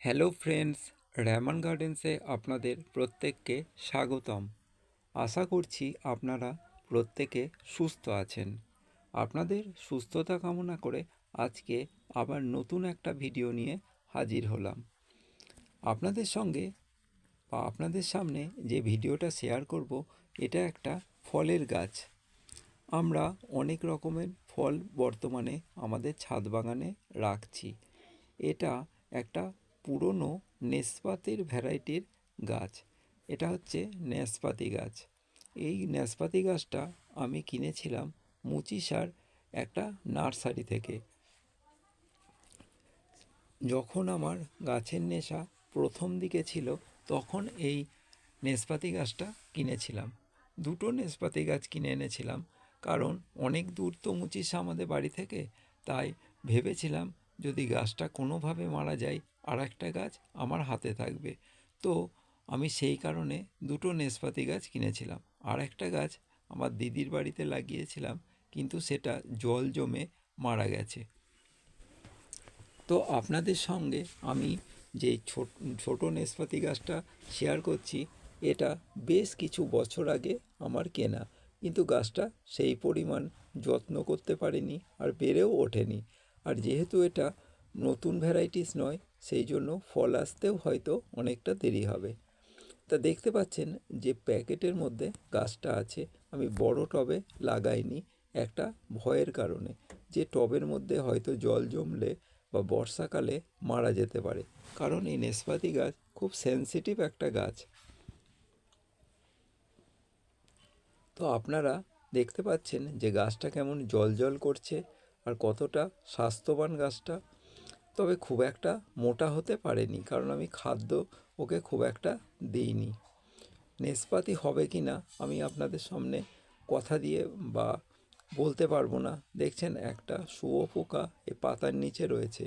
Hello friends, Raymond গার্ডেন্সে আপনাদের প্রত্যেককে স্বাগতম। আশা করছি আপনারা প্রত্যেকে সুস্থ আছেন। আপনাদের সুস্থতা কামনা করে আজকে আবার নতুন একটা ভিডিও নিয়ে হাজির হলাম। আপনাদের সঙ্গে বা আপনাদের সামনে যে ভিডিওটা শেয়ার করব, এটা একটা ফলের গাছ। আমরা অনেক রকমের ফল বর্তমানে আমাদের ছাদ বাগানে রাখছি। এটা একটা পুরনো নেসপাতির ভ্যারাইটির গাছ। এটা হচ্ছে নেসপাতি গাছ। এই নেসপাতি গাছটা আমি কিনেছিলাম মুচিসার একটা নার্সারি থেকে। যখন আমার গাছের নেশা প্রথম দিকে ছিল, তখন এই নেসপাতি গাছটা কিনেছিলাম। দুটো নেসপাতি গাছ কিনে এনেছিলাম, কারণ অনেক দূর তো মুচিসা আমাদের বাড়ি থেকে। তাই ভেবেছিলাম যদি গাছটা কোনোভাবে মারা যায়, আর একটা গাছ আমার হাতে থাকবে। তো আমি সেই কারণে দুটো নেসপাতি গাছ কিনেছিলাম। আর একটা গাছ আমার দিদির বাড়িতে লাগিয়েছিলাম, কিন্তু সেটা জল জমে মারা গেছে। তো আপনাদের সঙ্গে আমি যে ছোট নেসপাতি গাছটা শেয়ার করছি, এটা বেশ কিছু বছর আগে আমার কেনা, কিন্তু গাছটা সেই পরিমাণ যত্ন করতে পারিনি, আর বেড়েও ওঠেনি। আর যেহেতু এটা নতুন ভ্যারাইটিস নয়, সেই জন্য ফল আসতেও হয়তো অনেকটা দেরি হবে। তা দেখতে পাচ্ছেন যে প্যাকেটের মধ্যে গাছটা আছে। আমি বড় টবে লাগাইনি, একটা ভয়ের কারণে, যে টবের মধ্যে হয়তো জল জমলে বা বর্ষাকালে মারা যেতে পারে। কারণ এই নেসপাতি গাছ খুব সেনসিটিভ একটা গাছ। তো আপনারা দেখতে পাচ্ছেন যে গাছটা কেমন জল জল করছে, আর কতটা স্বাস্থ্যবান গাছটা। তবে খুব একটা মোটা হতে পারেনি, কারণ আমি খাদ্য ওকে খুব একটা দিইনি। নেসপাতি হবে কি না আমি আপনাদের সামনে কথা দিয়ে বা বলতে পারবো না। দেখছেন একটা শুঁয়োপোকা এই পাতার নিচে রয়েছে।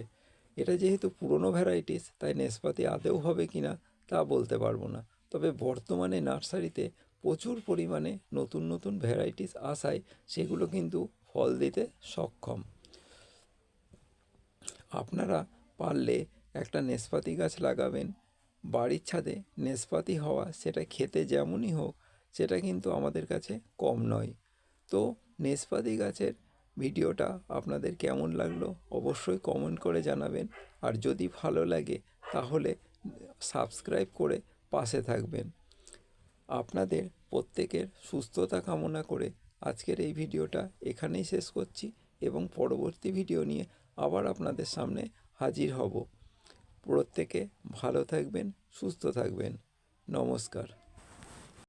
এটা যেহেতু পুরনো ভ্যারাইটিস, তাই নেসপাতি আদৌ হবে কি না তা বলতে পারবো না। তবে বর্তমানে নার্সারিতে প্রচুর পরিমাণে নতুন নতুন ভ্যারাইটিস আসায় সেগুলো কিন্তু ফল দিতে সক্ষম। আপনারা পারলে একটা নেসপাতি গাছ লাগাবেন। বাড়ির ছাদে নেসপাতি হওয়া, সেটা খেতে যেমনই হোক, সেটা কিন্তু আমাদের কাছে কম নয়। তো নেসপাতি গাছের ভিডিওটা আপনাদের কেমন লাগলো অবশ্যই কমেন্ট করে জানাবেন। আর যদি ভালো লাগে তাহলে সাবস্ক্রাইব করে পাশে থাকবেন। আপনাদের প্রত্যেকের সুস্থতা কামনা করে আজকের এই ভিডিওটা এখানেই শেষ করছি, এবং পরবর্তী ভিডিও নিয়ে আবার আপনাদের সামনে হাজির হব। প্রত্যেকে ভালো থাকবেন, সুস্থ থাকবেন। নমস্কার।